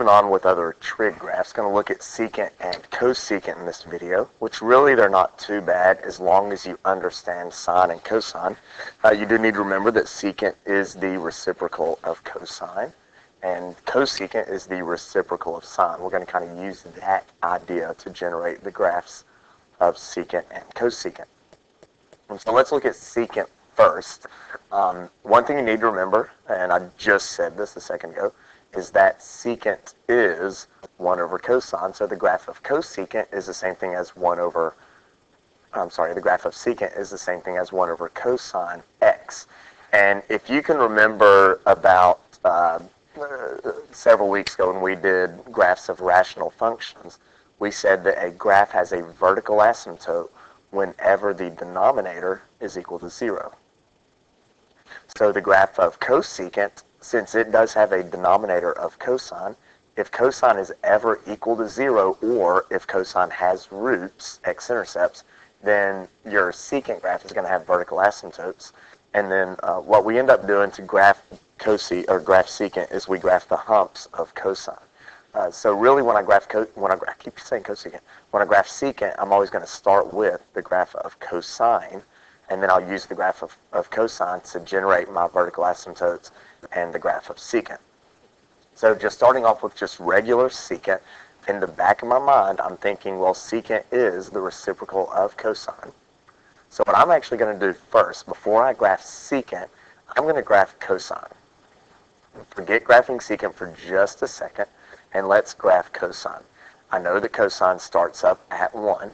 moving on with other trig graphs. Going to look at secant and cosecant in this video, which really they're not too bad as long as you understand sine and cosine. You do need to remember that secant is the reciprocal of cosine, and cosecant is the reciprocal of sine. We're going to kind of use that idea to generate the graphs of secant and cosecant. And so let's look at secant first. One thing you need to remember, and I just said this a second ago, is that secant is 1 over cosine. So the graph of cosecant is the same thing as 1 over, the graph of secant is the same thing as 1 over cosine x. And if you can remember about several weeks ago when we did graphs of rational functions, we said that a graph has a vertical asymptote whenever the denominator is equal to 0. So the graph of cosecant, since it does have a denominator of cosine, if cosine is ever equal to 0, or if cosine has roots, x-intercepts, then your secant graph is going to have vertical asymptotes. And then what we end up doing to graph graph secant is we graph the humps of cosine. So really, when I graph I keep saying cosecant. When I graph secant, I'm always going to start with the graph of cosine, and then I'll use the graph of cosine to generate my vertical asymptotes and the graph of secant. So just starting off with just regular secant, in the back of my mind, I'm thinking, well, secant is the reciprocal of cosine. So what I'm actually going to do first, before I graph secant, I'm going to graph cosine. Forget graphing secant for just a second, and let's graph cosine. I know that cosine starts up at 1,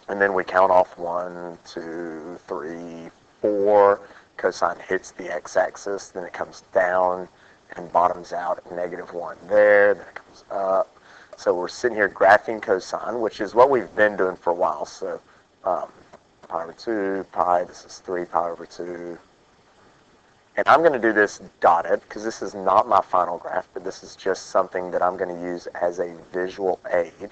and then we count off 1, 2, 3, 4. Cosine hits the x-axis, then it comes down and bottoms out at -1 there, then it comes up. So we're sitting here graphing cosine, which is what we've been doing for a while. So pi over 2, pi, this is 3 pi over 2. And I'm going to do this dotted because this is not my final graph, but this is just something that I'm going to use as a visual aid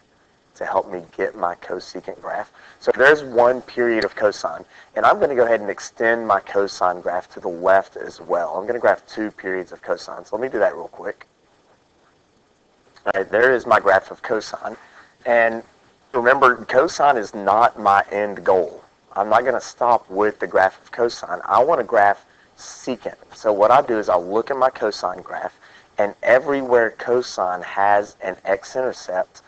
to help me get my cosecant graph. So there's one period of cosine, and I'm going to go ahead and extend my cosine graph to the left as well. I'm going to graph 2 periods of cosine, so let me do that real quick. All right, there is my graph of cosine, and remember, cosine is not my end goal. I'm not going to stop with the graph of cosine. I want to graph secant. So what I do is I'll look at my cosine graph, and everywhere cosine has an x-intercept,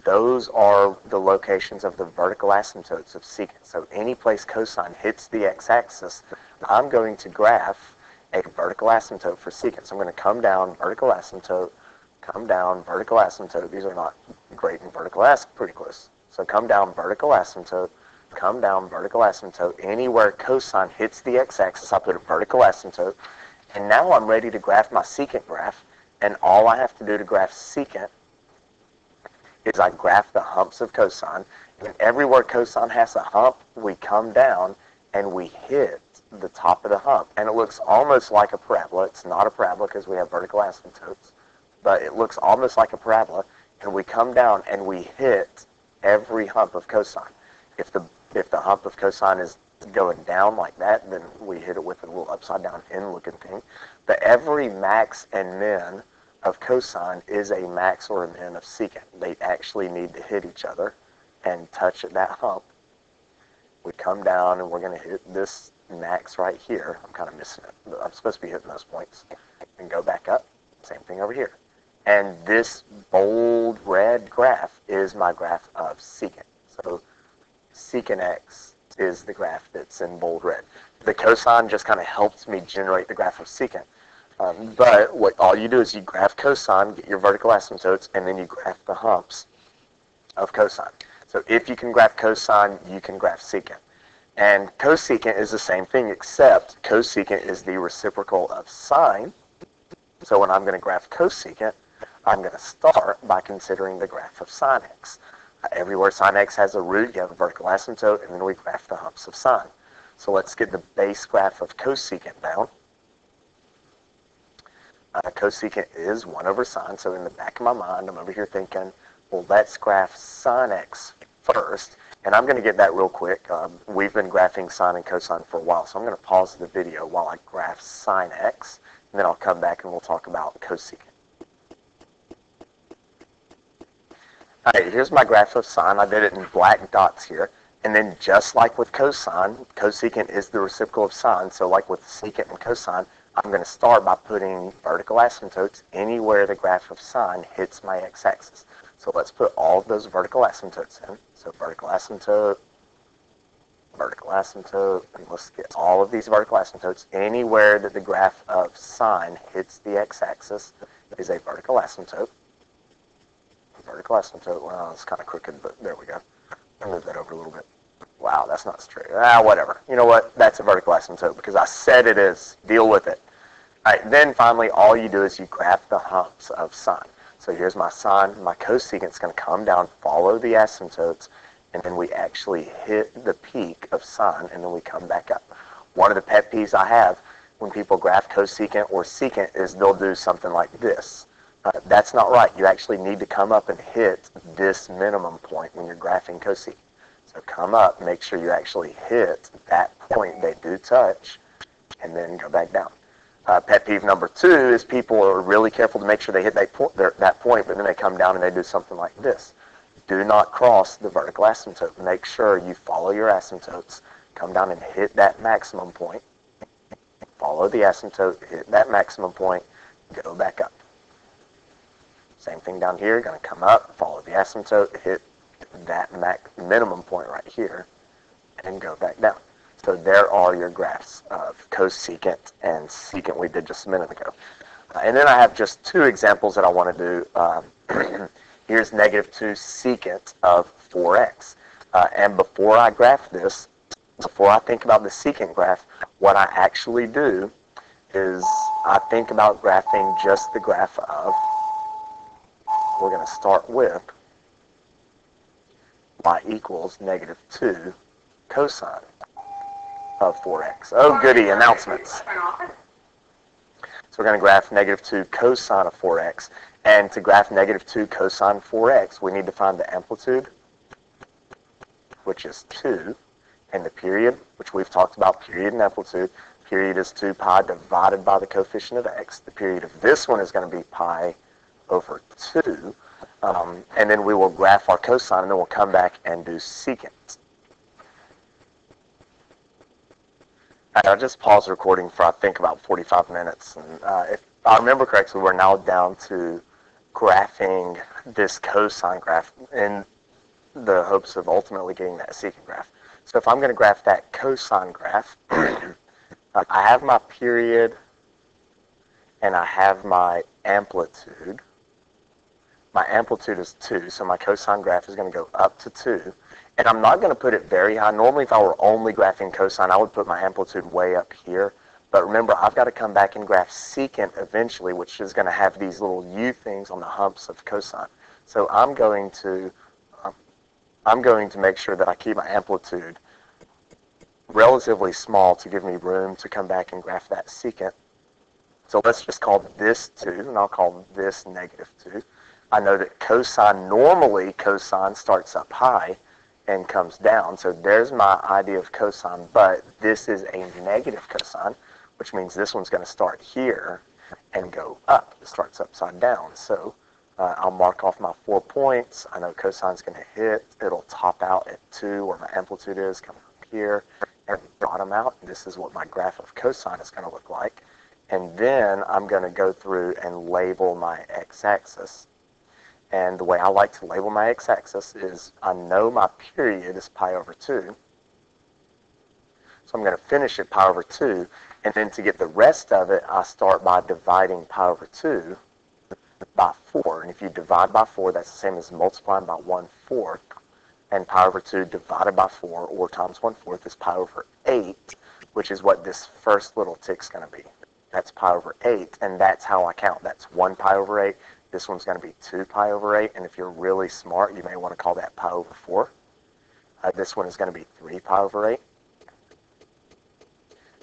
those are the locations of the vertical asymptotes of secant. So any place cosine hits the x-axis, I'm going to graph a vertical asymptote for secant. So I'm going to come down, vertical asymptote, come down, vertical asymptote. These are not great in vertical asymptote, pretty close. So come down, vertical asymptote, come down, vertical asymptote. Anywhere cosine hits the x-axis, I put a vertical asymptote. And now I'm ready to graph my secant graph. And all I have to do to graph secant is I graph the humps of cosine, and everywhere cosine has a hump, we come down and we hit the top of the hump. And it looks almost like a parabola. It's not a parabola because we have vertical asymptotes, but it looks almost like a parabola, and we come down and we hit every hump of cosine. If the hump of cosine is going down like that, then we hit it with a little upside down N looking thing. But every max and min of cosine is a max or a min of secant. They actually need to hit each other and touch at that hump. We come down and we're going to hit this max right here. I'm kind of missing it. I'm supposed to be hitting those points. And go back up. Same thing over here. And this bold red graph is my graph of secant. So secant x is the graph that's in bold red. The cosine just kind of helps me generate the graph of secant. But all you do is you graph cosine, get your vertical asymptotes, and then you graph the humps of cosine. So if you can graph cosine, you can graph secant. And cosecant is the same thing, except cosecant is the reciprocal of sine. So when I'm going to graph cosecant, I'm going to start by considering the graph of sine x. Everywhere sine x has a root, you have a vertical asymptote, and then we graph the humps of sine. So let's get the base graph of cosecant down. Cosecant is 1 over sine, so in the back of my mind, I'm over here thinking, well, let's graph sine x first, and I'm going to get that real quick. We've been graphing sine and cosine for a while, so I'm going to pause the video while I graph sine x, and then I'll come back and we'll talk about cosecant. Alright, here's my graph of sine. I did it in black dots here. And then just like with cosine, cosecant is the reciprocal of sine. So like with secant and cosine, I'm going to start by putting vertical asymptotes anywhere the graph of sine hits my x-axis. So let's put all of those vertical asymptotes in. So vertical asymptote, and let's get all of these vertical asymptotes. Anywhere that the graph of sine hits the x-axis is a vertical asymptote. Vertical asymptote, well, it's kind of crooked, but there we go. I'll move that over a little bit. Wow, that's not straight. Whatever. You know what? That's a vertical asymptote because I said it is. Deal with it. All right, then finally, all you do is you graph the humps of sine. So here's my sine. My cosecant is going to come down, follow the asymptotes, and then we actually hit the peak of sine, and then we come back up. One of the pet peeves I have when people graph cosecant or secant is they'll do something like this. That's not right. You actually need to come up and hit this minimum point when you're graphing cosecant. So come up, make sure you actually hit that point they do touch, and then go back down. Pet peeve number 2 is people are really careful to make sure they hit that point, but then they come down and they do something like this. Do not cross the vertical asymptote. Make sure you follow your asymptotes, come down and hit that maximum point, follow the asymptote, hit that maximum point, go back up. Same thing down here, going to come up, follow the asymptote, hit that minimum point right here, and go back down. So there are your graphs of cosecant and secant we did just a minute ago. And then I have just 2 examples that I want to do. Here's -2 secant of 4x. And before I graph this, before I think about the secant graph, what I actually do is I think about graphing just the graph of, we're going to start with y equals -2 cosine of 4x. Oh, goody, announcements. So we're going to graph -2 cosine of 4x. And to graph -2 cosine 4x, we need to find the amplitude, which is 2, and the period, which we've talked about, period and amplitude. Period is 2 pi divided by the coefficient of x. The period of this one is going to be pi over 2. And then we will graph our cosine, and then we'll come back and do secant. I'll just pause the recording for, I think, about 45 minutes. And if I remember correctly, we're now down to graphing this cosine graph in the hopes of ultimately getting that secant graph. So if I'm going to graph that cosine graph, I have my period and I have my amplitude. My amplitude is 2, so my cosine graph is going to go up to 2. And I'm not going to put it very high. Normally, if I were only graphing cosine, I would put my amplitude way up here. But remember, I've got to come back and graph secant eventually, which is going to have these little U things on the humps of cosine. So I'm going to make sure that I keep my amplitude relatively small to give me room to come back and graph that secant. So let's just call this 2, and I'll call this -2. I know that normally cosine starts up high and comes down. So there's my idea of cosine, but this is a negative cosine, which means this one's going to start here and go up. It starts upside down. So I'll mark off my 4 points. I know cosine's going to hit. It'll top out at 2, where my amplitude is, come up here, and bottom out. This is what my graph of cosine is going to look like. And then I'm going to go through and label my x-axis. And the way I like to label my x-axis is I know my period is pi over 2. So I'm going to finish at pi over 2. And then to get the rest of it, I start by dividing pi over 2 by 4. And if you divide by 4, that's the same as multiplying by 1/4. And pi over 2 divided by 4, or times 1/4, is pi over 8, which is what this first little tick's going to be. That's pi over 8, and that's how I count. That's 1 pi over 8. This one's going to be 2 pi over 8, and if you're really smart, you may want to call that pi over 4. This one is going to be 3 pi over 8.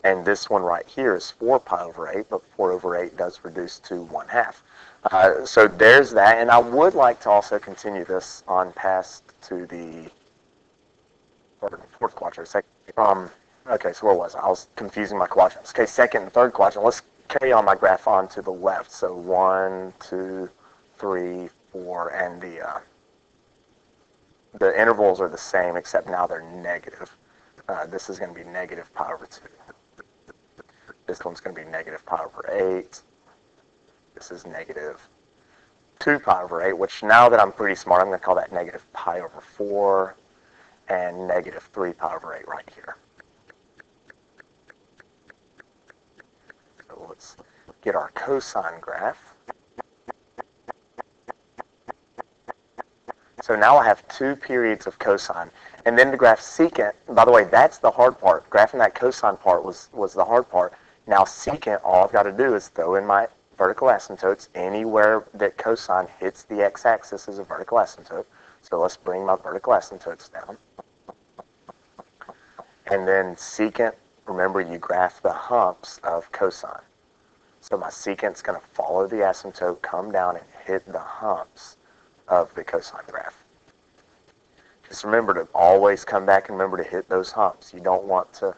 And this one right here is 4 pi over 8, but 4 over 8 does reduce to 1/2. So there's that, and I would like to also continue this on past to the fourth quadrant. Okay, so where was I? I was confusing my quadrants. Okay, second and third quadrant. Let's carry on my graph on to the left. So 1, 2, 3, 4, and the the intervals are the same, except now they're negative. This is going to be negative pi over 2. This one's going to be negative pi over 8. This is negative 2 pi over 8, which now that I'm pretty smart, I'm going to call that negative pi over 4 and negative 3 pi over 8 right here. So let's get our cosine graph. So now I have 2 periods of cosine. And then to graph secant, by the way, that's the hard part. Graphing that cosine part was the hard part. Now secant, all I've got to do is throw in my vertical asymptotes. Anywhere that cosine hits the x-axis is a vertical asymptote. So let's bring my vertical asymptotes down. And then secant, remember you graph the humps of cosine. So my secant's going to follow the asymptote, come down and hit the humps of the cosine graph. Just remember to always come back and remember to hit those humps. You don't want to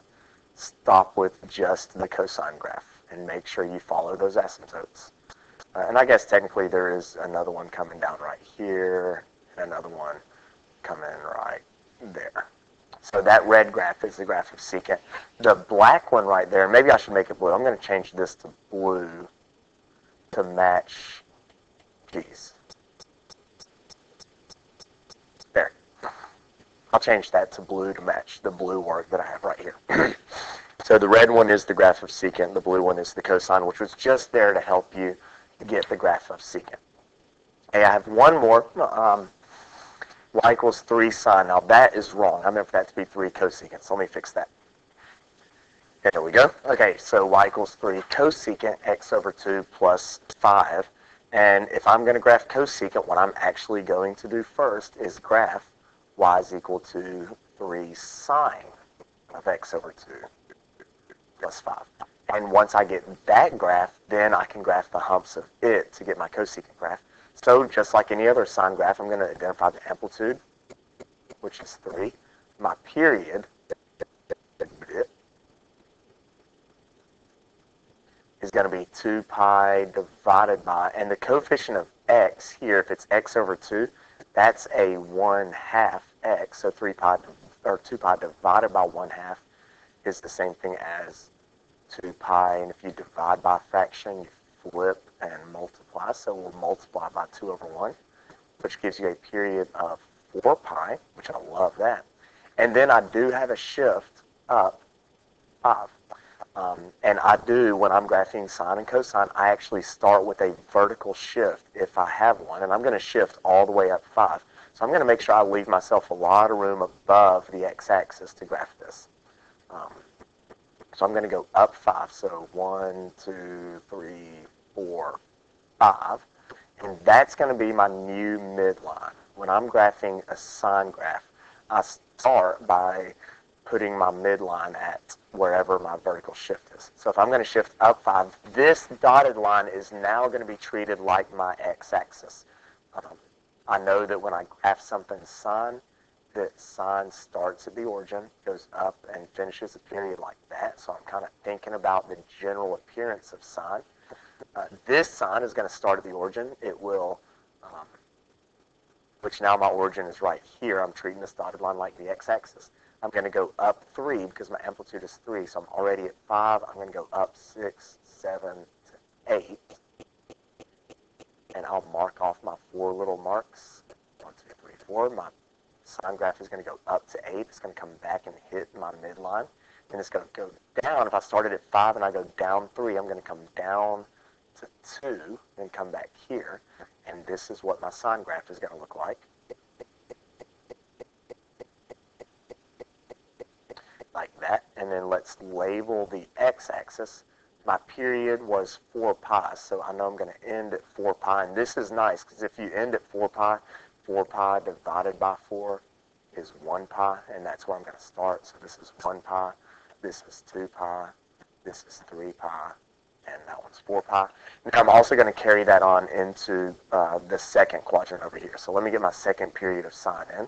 stop with just the cosine graph, and make sure you follow those asymptotes. And I guess technically there is another one coming down right here, and another one coming right there. So that red graph is the graph of secant. The black one right there, maybe I should make it blue. I'm going to change this to blue to match these. There. I'll change that to blue to match the blue work that I have right here. So the red one is the graph of secant, the blue one is the cosine, which was just there to help you get the graph of secant. Hey, I have one more, y equals 3 sine. Now that is wrong. I meant for that to be 3 cosecant, so let me fix that. There we go. Okay, so y equals 3 cosecant x over 2 plus 5. And if I'm going to graph cosecant, what I'm actually going to do first is graph y is equal to 3 sine of x over 2 plus 5. And once I get that graph, then I can graph the humps of it to get my cosecant graph. So just like any other sine graph, I'm going to identify the amplitude, which is 3. My period is going to be 2 pi divided by, and the coefficient of x here, if it's x over 2, that's a 1/2 x, so 3 pi, or 2 pi divided by 1/2 is the same thing as 2 pi, and if you divide by a fraction, you flip and multiply, so we'll multiply by 2 over 1, which gives you a period of 4 pi, which I love that. And then I do have a shift up 5. And I do, when I'm graphing sine and cosine, I actually start with a vertical shift if I have one, and I'm going to shift all the way up 5. So I'm going to make sure I leave myself a lot of room above the x-axis to graph this. So I'm going to go up 5, so 1, 2, 3, 4, 5, and that's going to be my new midline. When I'm graphing a sine graph, I start by putting my midline at wherever my vertical shift is. So if I'm going to shift up 5, this dotted line is now going to be treated like my x-axis. I know that when I graph something sine, that sine starts at the origin, goes up, and finishes a period like that. So I'm kind of thinking about the general appearance of sine. This sine is going to start at the origin. It will, which now my origin is right here. I'm treating this dotted line like the x-axis. I'm going to go up 3 because my amplitude is 3. So I'm already at 5. I'm going to go up 6, 7, 8. And I'll mark off my 4 little marks. 1, 2, 3, 4. My sine graph is going to go up to 8. It's going to come back and hit my midline. And it's going to go down. If I started at 5 and I go down 3, I'm going to come down to 2 and come back here. And this is what my sine graph is going to look like. Like that. And then let's label the x-axis. My period was 4 pi, so I know I'm going to end at 4 pi. And this is nice because if you end at 4 pi divided by 4 is 1 pi, and that's where I'm going to start. So this is 1 pi, this is 2 pi, this is 3 pi, and that one's 4 pi. Now I'm also going to carry that on into the second quadrant over here. So let me get my second period of sine in.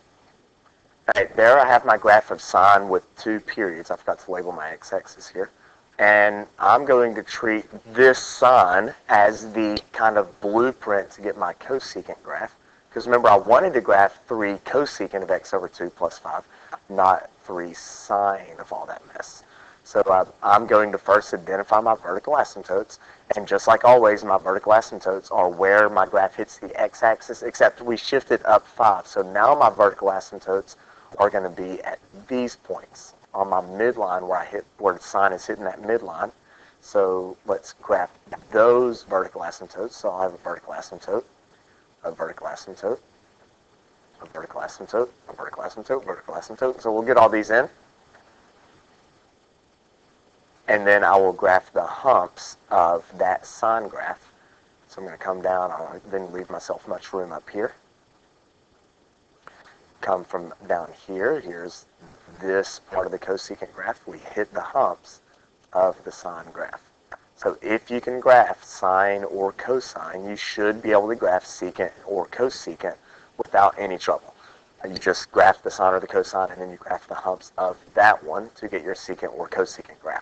All right, there I have my graph of sine with 2 periods. I forgot to label my x-axis here. And I'm going to treat this sine as the kind of blueprint to get my cosecant graph. Because remember, I wanted to graph 3 cosecant of x over 2 plus 5, not 3 sine of all that mess. So I'm going to first identify my vertical asymptotes, and just like always, my vertical asymptotes are where my graph hits the x-axis, except we shifted up 5. So now my vertical asymptotes are going to be at these points on my midline where the sine is hitting that midline. So let's graph those vertical asymptotes. So I'll have a vertical asymptote, a vertical asymptote, a vertical asymptote, a vertical asymptote, vertical asymptote. So we'll get all these in. And then I will graph the humps of that sine graph. So I'm going to come down. I didn't leave myself much room up here. Come from down here. Here's this part of the cosecant graph. We hit the humps of the sine graph. So if you can graph sine or cosine, you should be able to graph secant or cosecant without any trouble. You just graph the sine or the cosine, and then you graph the humps of that one to get your secant or cosecant graph.